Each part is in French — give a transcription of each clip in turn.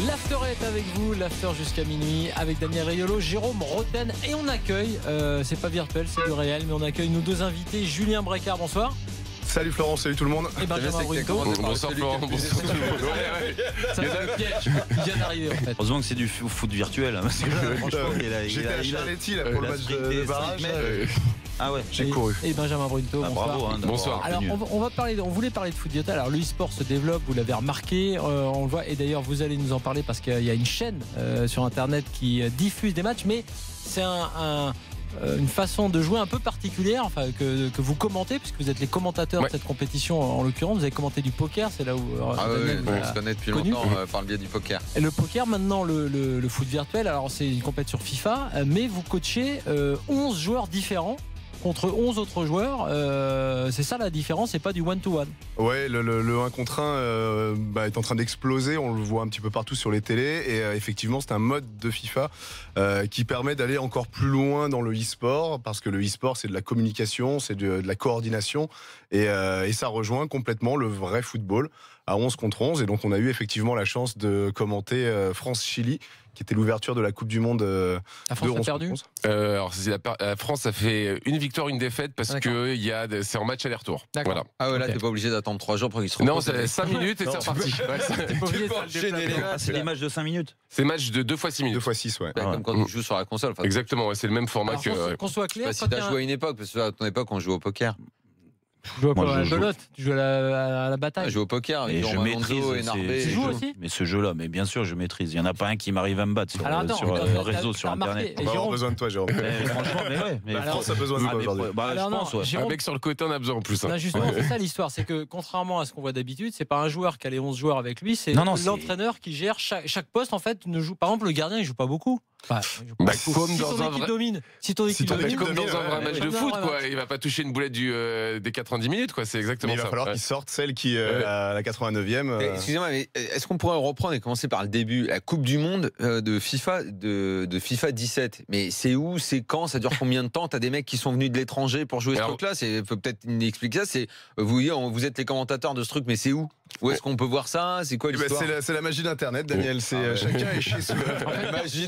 L'after est avec vous, l'after jusqu'à minuit avec Daniel Riolo, Jérôme Roten et on accueille, c'est pas virtuel, c'est du réel, mais on accueille nos deux invités, Julien Brécard, bonsoir. Salut Florent, salut tout le monde. Et Benjamin Brunto. Bonsoir Florent, bonsoir tout le monde. Ça c'est le piège qui vient d'arriver en fait. Heureusement que c'est du foot virtuel. Parce que là, franchement, J'étais à Charletti là, pour le match de barrage. Ah ouais, j'ai couru. Et Benjamin Brunto, bonsoir. Bravo. Bonsoir. Alors on voulait parler de foot virtuel. Alors l'e-sport se développe, vous l'avez remarqué, on le voit. Et d'ailleurs vous allez nous en parler parce qu'il y a une chaîne sur internet qui diffuse des matchs, mais c'est une façon de jouer un peu particulière, enfin que vous commentez, puisque vous êtes les commentateurs de cette compétition en l'occurrence. Vous avez commenté du poker, c'est là où on se connaît depuis longtemps par le biais du poker. Et le poker, maintenant le foot virtuel, alors c'est une compétition sur FIFA, mais vous coachez 11 joueurs différents contre 11 autres joueurs, c'est ça la différence, c'est pas du one-to-one. Ouais, le 1 contre 1 est en train d'exploser, on le voit un petit peu partout sur les télés, et effectivement c'est un mode de FIFA qui permet d'aller encore plus loin dans le e-sport, parce que le e-sport c'est de la communication, c'est de la coordination, et ça rejoint complètement le vrai football à 11 contre 11, et donc on a eu effectivement la chance de commenter France-Chili, qui était l'ouverture de la Coupe du Monde. La France a perdu. Alors la France a fait une victoire, une défaite parce que c'est en match aller-retour. Voilà. Ah ouais, là t'es pas obligé d'attendre 3 jours pour qu'ils se reposent. Non, c'est 5 minutes et c'est reparti. c'est des matchs de 5 minutes. C'est match de 2 fois 6 minutes. 2 fois 6, ouais. Comme quand tu joues sur la console. Exactement, c'est le même format. Alors, qu'on soit clair, si t'as joué à une époque, parce qu'à ton époque on jouait au poker. Tu joues à la belote, tu joues à la bataille. Je joue au poker avec je maîtrise. Tu joues aussi. Mais ce jeu-là, mais bien sûr, je maîtrise. Il n'y en a pas un qui m'arrive à me battre sur le réseau, sur Internet. On va avoir besoin de toi, Jérôme. Franchement, mais ouais. La France a besoin de toi aujourd'hui. Je pense, Un mec sur le côté, on a besoin en plus. Justement, c'est ça l'histoire. C'est que contrairement à ce qu'on voit d'habitude, c'est pas un joueur qui a les 11 joueurs avec lui, c'est l'entraîneur qui gère chaque poste. En fait, ne joue. Par exemple, le gardien, il joue pas beaucoup. Comme dans un vrai domine, comme dans un vrai match de foot, quoi. Il va pas toucher une boulette des 90 minutes, quoi. C'est exactement ça. Il va falloir qu'il sorte celle qui à la 89e. Excusez-moi, mais est-ce qu'on pourrait reprendre et commencer par le début, la Coupe du Monde de FIFA 17. Mais c'est où, c'est quand, ça dure combien de temps? T'as des mecs qui sont venus de l'étranger pour jouer ce truc-là. Faut peut-être expliquer ça. C'est vous êtes les commentateurs de ce truc, mais c'est où? Où est-ce qu'on peut voir ça? C'est quoi l'histoire? C'est la magie d'Internet, Daniel. C'est chacun est chez soi. Il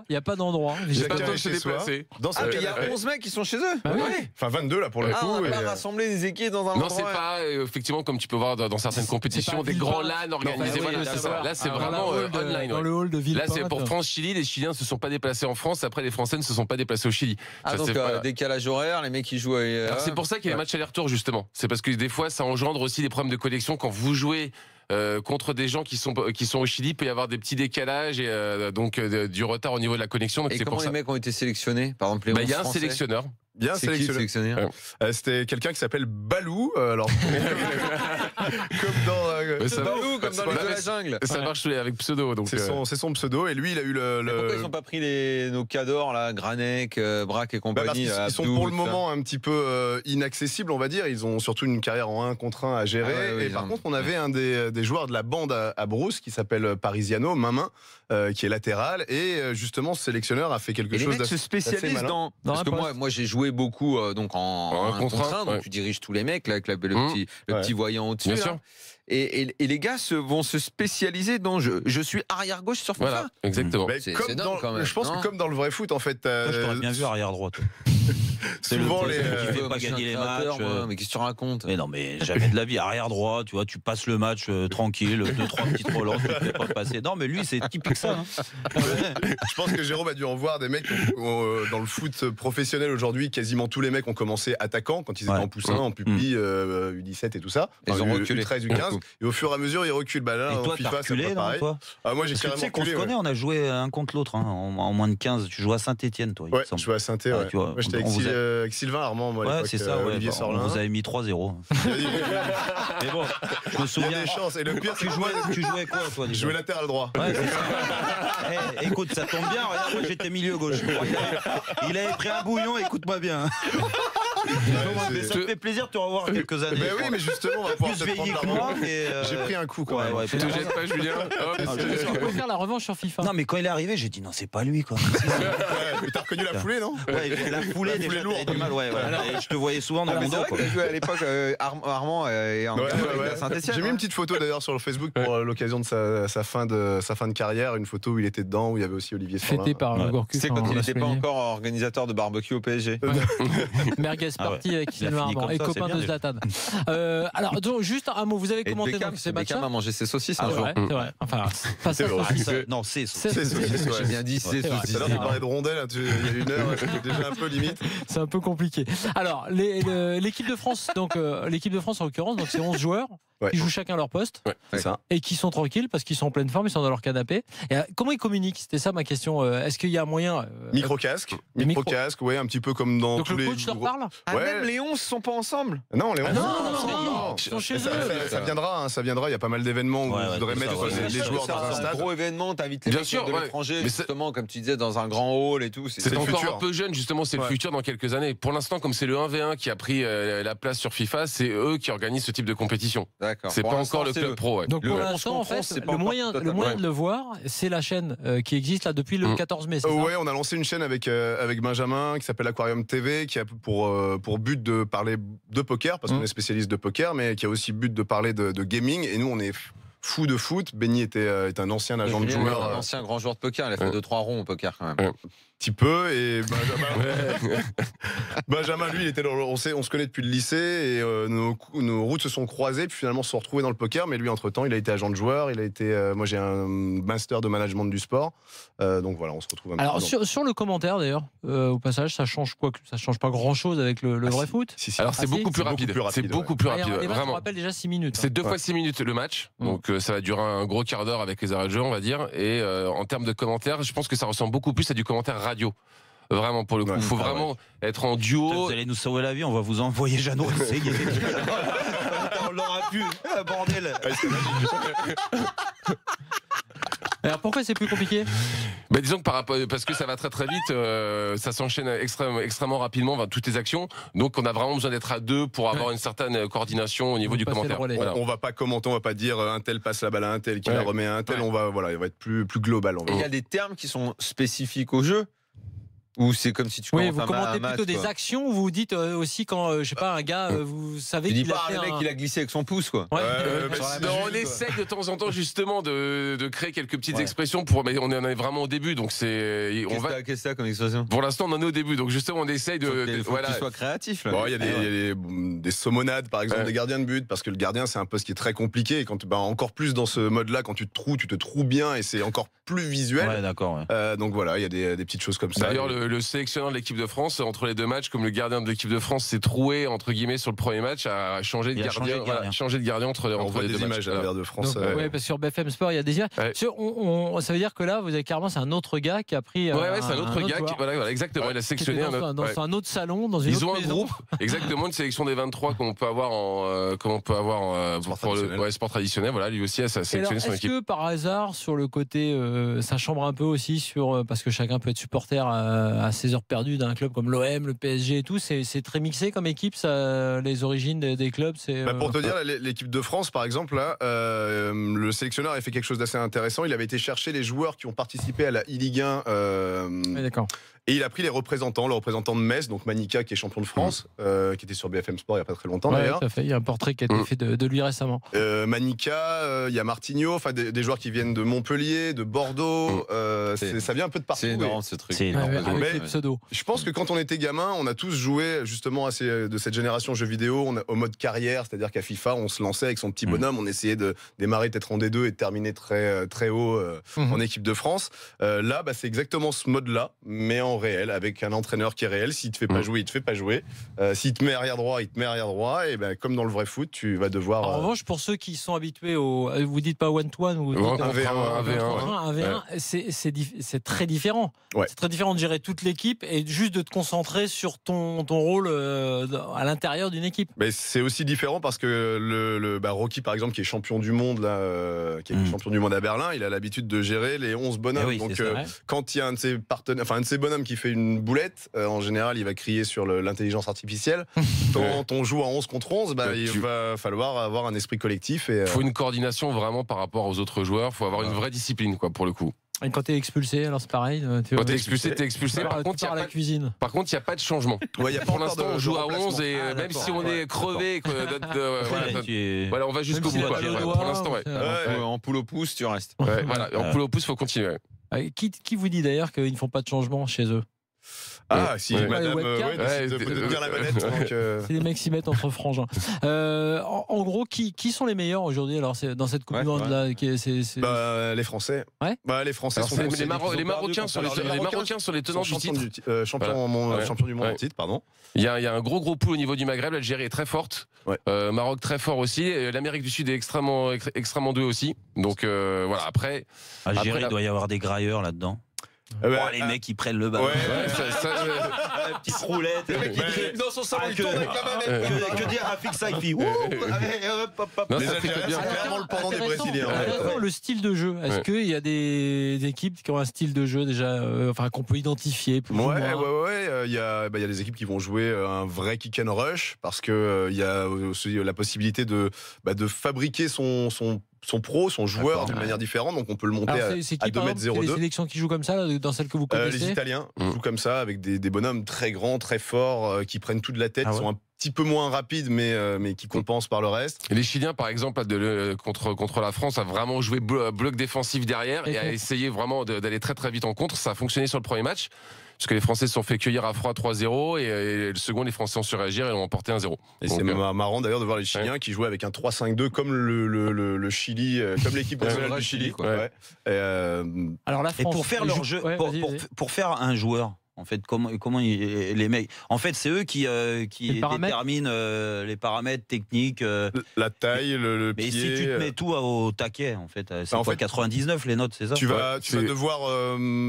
n'y a pas d'endroit. Chacun est chez soi. Mais il y a 11 mecs qui sont chez eux. Enfin 22 là pour le coup. On va pas rassembler des équipes dans un endroit. Non, c'est pas effectivement comme tu peux voir dans certaines compétitions des grands LAN organisés. Là, c'est vraiment online. Dans le hall de ville. Là, c'est pour France-Chili. Les Chiliens ne se sont pas déplacés en France. Après, les Français ne se sont pas déplacés au Chili. Donc décalage horaire, les mecs qui jouent. C'est pour ça qu'il y a les matchs aller-retour justement. C'est parce que des fois, ça engendre aussi des problèmes de connexion quand vous jouez. Contre des gens qui sont au Chili, il peut y avoir des petits décalages et donc du retard au niveau de la connexion. Donc et c'est comment pour les ça. mecs ont été sélectionnés? Par exemple, il y a un sélectionneur. Bien sélectionné. C'était quelqu'un qui s'appelle Balou. Alors, comme dans Balou, comme dans la jungle. Ça marche avec pseudo. Donc c'est son pseudo et lui il a eu Pourquoi ils n'ont pas pris nos cadors là, Granek, Braque et compagnie? Ils sont pour le moment un petit peu inaccessibles, on va dire. Ils ont surtout une carrière en 1 contre 1 à gérer. Et par contre, on avait un des joueurs de la bande à Brousse qui s's'appelle Parisiano, Mamin, qui est latéral. Et justement, ce sélectionneur a fait quelque chose d'assez malin. Se spécialisent dans parce que moi j'ai joué beaucoup donc en 1 contre 1, donc tu diriges tous les mecs là, avec le petit voyant au-dessus. Et les gars vont se spécialiser dans je suis arrière gauche sur FIFA. Voilà, exactement. C'est dingue quand même. Je pense que comme dans le vrai foot, en fait. Je t'aurais bien vu arrière droit. Souvent qui fait pas gagner les matchs. Mais qu'est-ce que tu racontes? Mais non, mais jamais de la vie. Arrière droit, tu vois, tu passes le match tranquille, 2-3 petites relances, tu ne fais pas passer. Non, mais lui, c'est typique ça. Je pense que Jérôme a dû en voir des mecs dans le foot professionnel aujourd'hui. Quasiment tous les mecs ont commencé attaquants quand ils étaient en poussin, en pupille, U17 et tout ça. Ils ont reculé. U13, U15. Et au fur et à mesure, ils reculent. Là, et toi, FIFA, t'as reculé, non, toi? Moi, j'ai carrément reculé. Qu'on se connaît, on a joué un contre l'autre en moins de 15. Tu joues à Saint-Etienne, toi. Ouais, je jouais à Saint-Etienne. Moi, j'étais avec Sylvain Armand, moi, ouais, c'est ça, Olivier Sorlin. On vous avait mis 3-0. Mais bon, je me souviens. Il y a des chances. Et le pire, tu jouais quoi, toi? Je jouais latéral droit. Ouais, c'est ça. Écoute, ça tombe bien. Regarde, moi, j'étais milieu gauche. Il avait pris un bouillon, écoute-moi bien. Mais ça me fait plaisir de te revoir quelques années. Ben oui, mais justement, on va pouvoir Plus te prendre vieilli la que moi. revanche. J'ai pris un coup quand même. Ouais, Te jette pas, Julien. Hop. Est-ce qu'on peut faire la revanche sur FIFA? Non, mais quand il est arrivé, j'ai dit non, c'est pas lui, quoi. Ouais, mais t'as reconnu la foulée, non? Ouais, la foulée, déjà, lourde. t'avais du mal, ouais. Et je te voyais souvent dans Ah, mais mon c'est dos, vrai quoi. que t'as joué à l'époque Armand et en Ouais. Saint-Etienne. J'ai mis une petite photo d'ailleurs sur le Facebook pour l'occasion de sa fin de carrière, une photo où il était dedans, où il y avait aussi Olivier Sorlin. Fêté par Ouais. Gorkus. C'est quand il n'était pas encore organisateur de barbecue au PSG. Merguez Ah ouais. parti avec Il a Sylvain fini Armand comme et ça, copain c'est bien, de déjà. Zlatan. Alors, donc, juste un mot, vous avez Et commenté Beckham, donc ces matchs. Beckham a mangé ses saucisses un C'est jour. vrai, c'est vrai. Enfin, pas ça. vrai. saucisse. Non, c'est C'est- C'est saucisses, ouais. J'ai bien dit ses C'est vrai. saucisses. Tout à l'heure, tu parlais de rondelles, là, il y a une heure, c'était déjà un peu limite. C'est un peu compliqué. Alors, l'équipe de France, donc l'équipe de France en l'occurrence, donc c'est 11 joueurs Ouais. qui jouent chacun leur poste C'est ça. et qui sont tranquilles parce qu'ils sont en pleine forme, ils sont dans leur canapé. Et, comment ils communiquent? C'était ça ma question. Est-ce qu'il y a un moyen Micro-casque. Des micros. Micro-casque, ouais, un petit peu comme dans donc tous le les. coach leur parle? Ah, Ouais. même les 11 sont pas ensemble. Non, les Non, 11. non, ils sont chez Ça, eux. ça viendra, hein, ça viendra. Il y a pas mal d'événements où Ouais, vous ouais, devrez tout mettre ça, ouais. les joueurs C'est dans un un stade. gros événement, t'invites les Bien mecs sûr, de ouais. l'étranger, Mais c'est- justement, comme tu disais, dans un grand hall et tout. C'est C'est le encore futur. un peu jeune, justement, c'est Ouais. le futur dans quelques années. Pour l'instant, comme c'est le 1v1 qui a pris la place sur FIFA, c'est eux qui organisent ce type de compétition. D'accord. C'est Pour pas l'instant, encore le c'est club pro. Ouais. Donc pour Le l'instant, en 11 fait, contre 11, c'est pas le encore moyen totalement. de le voir, c'est la chaîne qui existe là depuis le 14 mai. C'est ça Ouais, on a lancé une chaîne avec Benjamin qui s'appelle Aquarium TV, qui a pour but de parler de poker, parce qu'on est spécialiste de poker, mais qui a aussi but de parler de gaming. Et nous, on est fous de foot. Benny est un ancien agent de Julien, joueur. un ancien grand joueur de poker, il a fait 2-3 ronds au poker quand même. Petit peu, et Benjamin lui, il était on se connaît depuis le lycée, et nos routes se sont croisées, puis finalement se sont retrouvés dans le poker. Mais lui, entre temps, il a été agent de joueur, il a été, moi j'ai un master de management du sport, donc voilà, on se retrouve un peu. Alors sur le commentaire d'ailleurs, au passage, ça change quoi? Ça change pas grand chose avec le vrai foot. Si. Alors Ah, c'est si, beaucoup plus c'est beaucoup rapide. plus rapide, C'est beaucoup plus Ah, rapide. les matchs, on Vraiment. rappelle déjà 6 minutes. C'est 2 fois 6 minutes le match, donc ça va durer un gros quart d'heure avec les arrêts de jeu, on va dire. Et en termes de commentaires, je pense que ça ressemble beaucoup plus à du commentaire radio. Vraiment, pour le coup, il faut vraiment être en duo. Vous allez nous sauver la vie, on va vous envoyer Jeannot et Ségué. On l'aura pu, bordel. Alors pourquoi c'est plus compliqué? Bah, disons que parce que ça va très très vite, ça s'enchaîne extrêmement rapidement, toutes les actions. Donc on a vraiment besoin d'être à deux pour avoir une certaine coordination au niveau du passer le commentaire. relais. Voilà. On va pas commenter, on va pas dire un tel passe la balle à un tel qui la remet à un tel. Ouais. On va il va être plus global. On va Et il y a des termes qui sont spécifiques au jeu. Ou c'est comme si tu Oui, commentes vous un commentez match, plutôt des quoi. actions ou vous dites aussi quand, je sais pas, un gars, vous savez Tu dis qu'il a pas, fait le mec, un... il a glissé avec son pouce, quoi. Ouais. On essaie de temps en temps justement de créer quelques petites expressions mais on en est vraiment au début, donc c'est Qu'est-ce que c'est comme expression? pour l'instant on en est au début, donc justement on essaye Il faut que voilà. tu sois créatif, là. Bon, il y a des saumonades, par exemple, Ouais. des gardiens de but, parce que le gardien, c'est un poste qui est très compliqué. Et quand, encore plus dans ce mode-là, quand tu te trouves bien et c'est encore plus visuel. Ouais, d'accord. Ouais. Donc voilà, il y a des petites choses comme ça. D'ailleurs, le sélectionneur de l'équipe de France, entre les deux matchs, comme le gardien de l'équipe de France s'est troué entre guillemets sur le premier match, a changé de Il a gardien, changé de gardien. voilà, changé de gardien entre on voit les des deux images matchs. à l'ère de France. Donc, ouais, parce que sur BFM Sport, il y a des images. Ouais. Ça veut dire que là, vous avez carrément, c'est un autre gars qui a pris. Ouais, c'est un autre gars joueur qui, voilà, exactement, il a qui était sélectionné dans ouais. un autre salon, dans une Ils autre ont un maison. groupe, exactement, une sélection des 23 qu'on peut avoir Sport pour le traditionnel. sport traditionnel. Voilà, lui aussi a Et alors, sélectionné son est-ce équipe. que par hasard, sur le côté, ça chambre un peu aussi sur parce que chacun peut être supporter à ses heures perdues d'un club comme l'OM, le PSG et tout, c'est très mixé comme équipe, ça, les origines des clubs, c'est. Pour te dire, l'équipe de France, par exemple, là, le sélectionneur a fait quelque chose d'assez intéressant. Il avait été chercher les joueurs qui ont participé à la E-Ligue 1. Ouais, d'accord. Et il a pris le représentant de Metz, donc Manika, qui est champion de France, qui était sur BFM Sport il n'y a pas très longtemps Ouais, d'ailleurs. tout à fait. Il y a un portrait qui a été fait de lui récemment. Manika, il y a Martigno, enfin des joueurs qui viennent de Montpellier, de Bordeaux. Ça vient un peu de partout. C'est énorme, ce truc. C'est Ouais, énorme. avec Mais- les pseudos. Je pense que quand on était gamin, on a tous joué justement de cette génération jeux vidéo au mode carrière, c'est-à-dire qu'à FIFA, on se lançait avec son petit bonhomme, on essayait de démarrer peut-être en D2 et de terminer très, très haut en équipe de France. Là, c'est exactement ce mode-là, mais en réel, avec un entraîneur qui est réel. S'il te fait pas jouer, il te fait pas jouer. S'il te met arrière droit, il te met arrière droit. Et comme dans le vrai foot, tu vas devoir. En revanche, pour ceux qui sont habitués au. Vous dites pas one-to-one ou Un V1, un V1, c'est très différent. Ouais. C'est très différent de gérer toute l'équipe et juste de te concentrer sur ton rôle à l'intérieur d'une équipe. Mais c'est aussi différent parce que Rocky, par exemple, qui est champion du monde, là, qui est champion du monde à Berlin, il a l'habitude de gérer les 11 bonhommes. Oui, donc, c'est ça, quand il y a un de ses partenaires, enfin, un de ses bonhommes qui fait une boulette, en général, il va crier sur l'intelligence artificielle. Quand on joue à 11 contre 11, il va falloir avoir un esprit collectif. Il faut une coordination vraiment par rapport aux autres joueurs. Il faut avoir une vraie discipline, quoi, pour le coup. Et quand t'es expulsé, alors c'est pareil. Quand t'es expulsé, t'es expulsé. Par contre, il n'y a pas de changement. Pour l'instant, on joue à 11 et même si on est crevé, voilà, on va jusqu'au bout. Pour l'instant, en poule au pouce, tu restes. Voilà, en poule au pouce, il faut continuer. Qui vous dit d'ailleurs qu'ils ne font pas de changement chez eux? Si madame décide de tenir la manette. C'est les mecs qui s'y mettent entre frangins. En gros, qui sont les meilleurs aujourd'hui alors dans cette Coupe du Monde là les Français. Les Français sont les Marocains sont les tenants du titre. Champion du monde en titre, pardon. Il y a un gros pool au niveau du Maghreb. L'Algérie est très forte. Maroc très fort aussi. L'Amérique du Sud est extrêmement douée aussi. Donc voilà. Après, Algérie, il doit y avoir des grailleurs là-dedans. Les mecs qui prennent le ballon. Petite roulette. Le mec qui dans son salon, il tourne avec la manette. Que dire Rafik Saïfi? Les Algériens, c'est clairement le pendant des Brésiliens. Le style de jeu. Est-ce qu'il y a des équipes qui ont un style de jeu déjà, qu'on peut identifier plus ou moins? Il y a des équipes qui vont jouer un vrai kick and rush parce que il y a aussi la possibilité de fabriquer son joueur d'une manière différente, donc on peut le monter à 2,02 m. C'est les sélections qui jouent comme ça, dans celles que vous connaissez? Les Italiens jouent comme ça, avec des bonhommes très grands, très forts, qui prennent tout de la tête, qui sont un petit peu moins rapides, mais qui compensent par le reste. Et les Chiliens, par exemple, contre la France, a vraiment joué bloc défensif derrière et a essayé vraiment d'aller très très vite en contre. Ça a fonctionné sur le premier match. Parce que les Français se sont fait cueillir à froid 3-0 et le second, les Français ont su réagir et l'ont emporté 1-0. Et c'est marrant d'ailleurs de voir les Chiliens qui jouaient avec un 3-5-2 comme le Chili, comme l'équipe nationale du Chili. Alors la France, et pour faire leur jeu, pour faire un joueur, en fait, comment les mecs, en fait, c'est eux qui déterminent les paramètres techniques, la taille, le pied. Mais si tu te mets tout au taquet, en fait, c'est 99 les notes, c'est ça? Tu vas devoir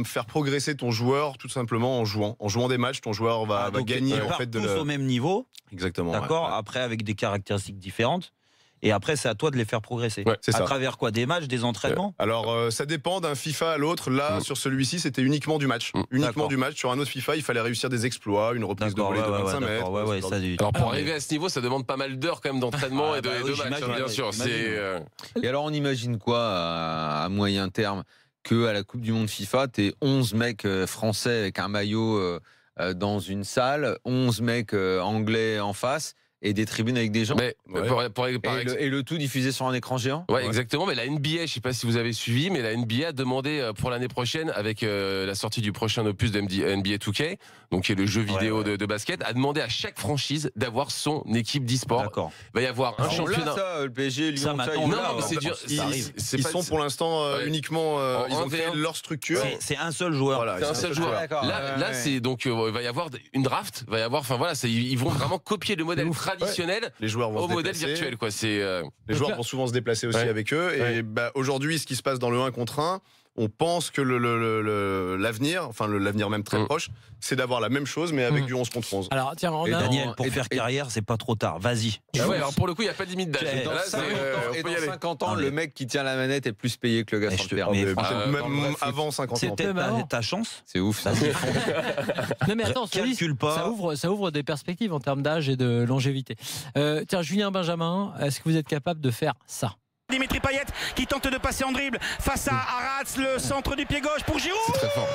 faire progresser ton joueur tout simplement en jouant des matchs. Ton joueur va gagner en fait tous au même niveau. Exactement. D'accord. Après, avec des caractéristiques différentes. Et après, c'est à toi de les faire progresser. À travers quoi? Des matchs, des entraînements? Alors, ça dépend d'un FIFA à l'autre. Là, sur celui-ci, c'était uniquement du match. Uniquement du match. Sur un autre FIFA, il fallait réussir des exploits, une reprise de volée de 25 mètres. Alors, pour arriver à ce niveau, ça demande pas mal d'heures quand même d'entraînement et de matchs, bien sûr. Et alors, on imagine quoi à moyen terme? Que à la Coupe du Monde FIFA, t'es 11 mecs français avec un maillot dans une salle, 11 mecs anglais en face, et des tribunes avec des gens. Mais et le tout diffusé sur un écran géant. Ouais, exactement. Mais la NBA, je sais pas si vous avez suivi, mais la NBA a demandé pour l'année prochaine, avec la sortie du prochain opus de NBA 2K, donc qui est le jeu vidéo de basket, a demandé à chaque franchise d'avoir son équipe d'e-sport. D'accord. Il va y avoir un championnat. Ça, le PSG, Lyon, c'est dur. Ils sont pour l'instant uniquement. Ils ont créé leur structure. C'est un seul joueur. Voilà, c'est un seul joueur. Là, c'est donc il va y avoir une draft. Il va y avoir. Enfin voilà, ils vont vraiment copier le modèle traditionnel les joueurs vont au modèle virtuel, quoi. Les joueurs vont souvent se déplacer aussi avec eux. Et aujourd'hui, ce qui se passe dans le 1 contre 1, on pense que l'avenir, enfin l'avenir même très proche, c'est d'avoir la même chose mais avec du 11 contre 11. Alors tiens, Daniel, pour faire carrière, c'est pas trop tard. Vas-y. Alors pour le coup, il n'y a pas de limite d'âge. Et dans 50 ans, le mec qui tient la manette est plus payé que le gars sur le terrain. Même avant 50 ans. C'est peut-être ta chance. C'est ouf. Ça. Non mais attends, ça ouvre des perspectives en termes d'âge et de longévité. Tiens, Julien Benjamin, est-ce que vous êtes capable de faire ça? Dimitri Payet qui tente de passer en dribble face à Arats, le centre du pied gauche pour Giroud. C'est très fort.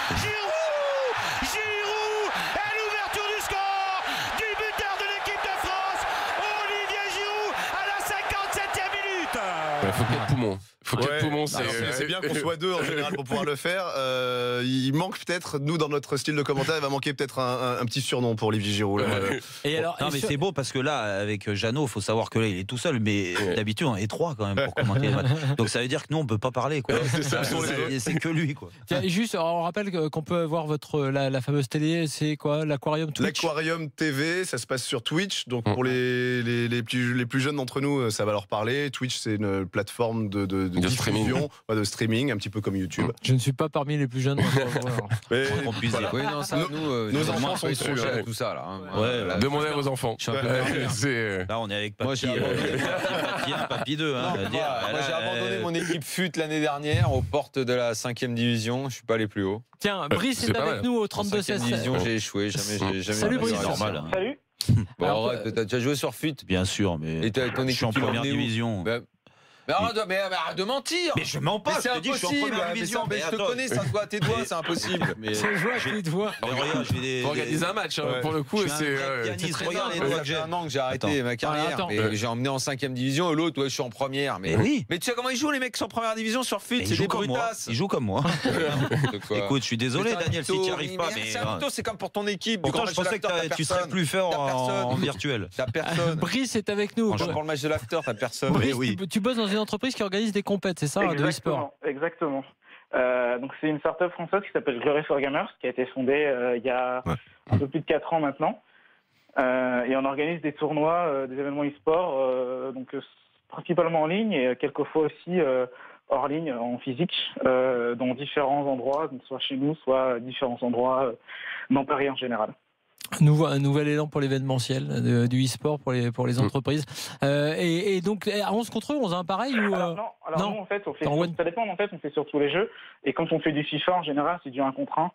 Giroud et l'ouverture du score du buteur de l'équipe de France, Olivier Giroud à la 57e minute. Il faut qu'il y ait poumons. C'est bien qu'on soit deux en général pour pouvoir le faire. Il manque peut-être, nous dans notre style de commentaire, il va manquer peut-être un petit surnom pour Olivier Giroud. Mais c'est beau parce que là, avec Jeannot, il faut savoir que là, il est tout seul, mais d'habitude, on est trois quand même pour commenter les matchs. Donc ça veut dire que nous, on peut pas parler, quoi. C'est que lui, quoi. Tiens, juste, on rappelle qu'on peut voir la fameuse télé, c'est quoi? L'Aquarium Twitch? L'Aquarium TV, ça se passe sur Twitch. Donc pour les plus jeunes d'entre nous, ça va leur parler. Twitch, c'est une plateforme de diffusion, de streaming, un petit peu comme YouTube. Je ne suis pas parmi les plus jeunes. Mais, voilà. Oui, non, ça, nos enfants sont dessus à tout ça. Là, hein. Demandez à vos enfants. Là, on est avec Papy 1, Papy 2. Moi, j'ai abandonné mon équipe FUT l'année dernière aux portes de la 5e division. Je suis pas allé plus haut. Tiens, Brice est avec nous au 32-16. Division, j'ai échoué. Jamais. Salut Brice. C'est normal. Salut. Bon, arrête, tu as joué sur FUT. Bien sûr, mais et ton je suis en première division. Mais arrête de mentir. Mais je mens pas, c'est je te dis, je suis en première division. Mais je te connais, ça doit à tes doigts, c'est impossible. C'est joué à tes doigts. Pour organiser un match, pour le coup, c'est regarde les doigts que j'ai un an que j'ai arrêté ma carrière. J'ai emmené en 5e division et l'autre, je suis en première. Mais oui. Mais tu sais comment ils jouent les mecs qui sont en première division sur FUT? C'est des brutasses. Ils jouent comme moi. Écoute, je suis désolé, Daniel, si tu n'y arrives pas. C'est comme pour ton équipe. Pourtant, je pensais que tu serais plus fort en virtuel. T'as personne. Brice est avec nous. Pour le match de l'after, t'as personne. Brice, tu bosses dans une entreprise qui organise des compètes, c'est ça, de e-sport? Exactement. Donc c'est une start-up française qui s'appelle Glory for Gamers, qui a été fondée il y a un peu plus de 4 ans maintenant. Et on organise des tournois, des événements e-sport, donc principalement en ligne et quelquefois aussi hors ligne, en physique, dans différents endroits, donc soit chez nous, soit différents endroits dans Paris en général. Un nouvel élan pour l'événementiel du e-sport pour les entreprises. Et donc, à 11 contre 11, hein, pareil ou Alors non, en fait, ça dépend. En fait, on fait sur tous les jeux. Et quand on fait du FIFA, en général, c'est du 1 contre 1.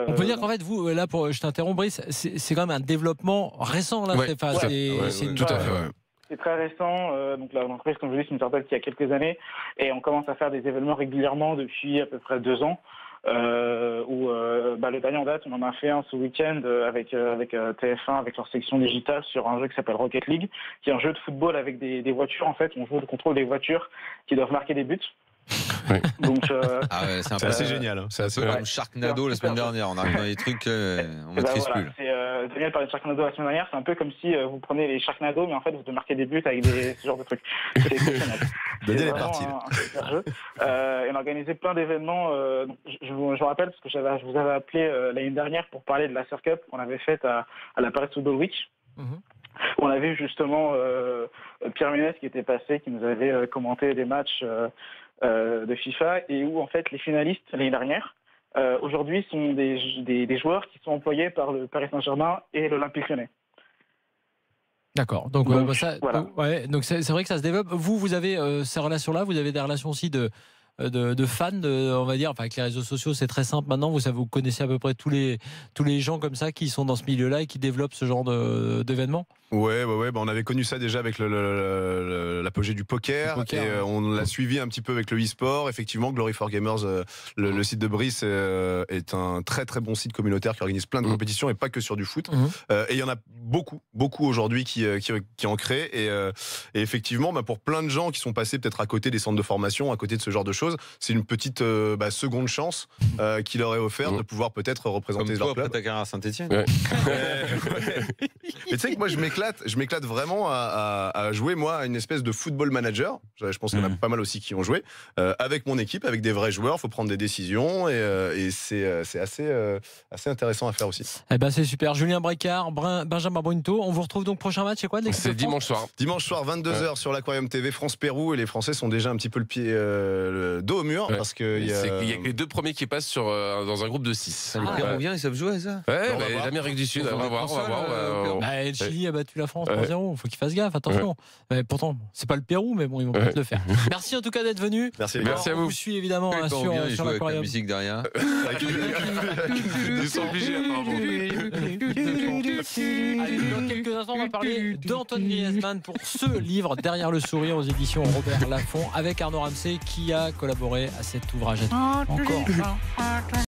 On peut dire qu'en fait, vous, là, je t'interromps, Brice, c'est quand même un développement récent. Là, tout à fait. C'est très récent. Donc l'entreprise, comme je dis, c'est une startup qui a quelques années. Et on commence à faire des événements régulièrement depuis à peu près 2 ans. Le dernier en date, on en a fait un ce week-end avec TF1, avec leur section digitale sur un jeu qui s'appelle Rocket League, qui est un jeu de football avec des voitures. En fait, on joue le contrôle des voitures qui doivent marquer des buts. Oui. Donc, c'est assez génial. C'est assez comme Sharknado la semaine dernière. On arrive dans les trucs, on maîtrise plus. Daniel parlait de Sharknado la semaine dernière. C'est un peu comme si vous prenez les Sharknado, mais en fait vous devez marquer des buts avec ce genre de trucs. C'est exceptionnel. Daniel est parti. Un super jeu. Et on a organisé plein d'événements. Je vous rappelle parce que je vous avais appelé l'année dernière pour parler de la Surf Cup qu'on avait faite à la Paris Football Week. On avait eu justement Pierre Ménès qui était passé, qui nous avait commenté des matchs de FIFA et où en fait les finalistes l'année dernière aujourd'hui sont des joueurs qui sont employés par le Paris Saint-Germain et l'Olympique Lyonnais. D'accord. Donc c'est vrai que ça se développe. Vous avez ces relations-là. Vous avez des relations aussi de fans, on va dire, avec les réseaux sociaux, c'est très simple maintenant. Vous connaissez à peu près tous les gens comme ça qui sont dans ce milieu-là et qui développent ce genre d'événements. Ouais. On avait connu ça déjà avec l'apogée du poker. Et on l'a suivi un petit peu avec le e-sport. Effectivement, Glory for Gamers, le site de Brice est un très très bon site communautaire qui organise plein de compétitions et pas que sur du foot. Et il y en a beaucoup aujourd'hui qui en créent. Et effectivement, pour plein de gens qui sont passés peut-être à côté des centres de formation, à côté de ce genre de choses, c'est une petite seconde chance qui leur est offerte de pouvoir peut-être représenter leur club. Après ta carrière à Saint-Etienne. Mais tu sais que moi je m'éclate vraiment à jouer moi à une espèce de football manager. Je pense qu'il y en a pas mal aussi qui ont joué avec mon équipe, avec des vrais joueurs. Il faut prendre des décisions et c'est assez intéressant à faire aussi. Eh ben c'est super. Julien Brécard, Benjamin Brunto. On vous retrouve donc prochain match. C'est quoi de l'équipe de France ? Dimanche soir. Dimanche soir 22h sur l'Aquarium TV France-Pérou et les Français sont déjà un petit peu le dos au mur parce que il y a que les 2 premiers qui passent dans un groupe de 6. Les Péruviens, ils savent jouer à ça. L'Amérique du Sud, on va voir. Le Chili a battu la France 3-0. Il faut qu'ils fassent gaffe, attention. Pourtant, c'est pas le Pérou, mais bon, ils vont peut-être le faire. Merci en tout cas d'être venu. Merci à vous. On vous suit évidemment sur l'Aquarium. Avec la musique derrière. Ils sont obligés apparemment. Allez, dans quelques instants, on va parler d'Antoine Griezmann pour ce livre Derrière le sourire aux éditions Robert Laffont avec Arnaud Ramsey qui a collaboré à cet ouvrage. Encore.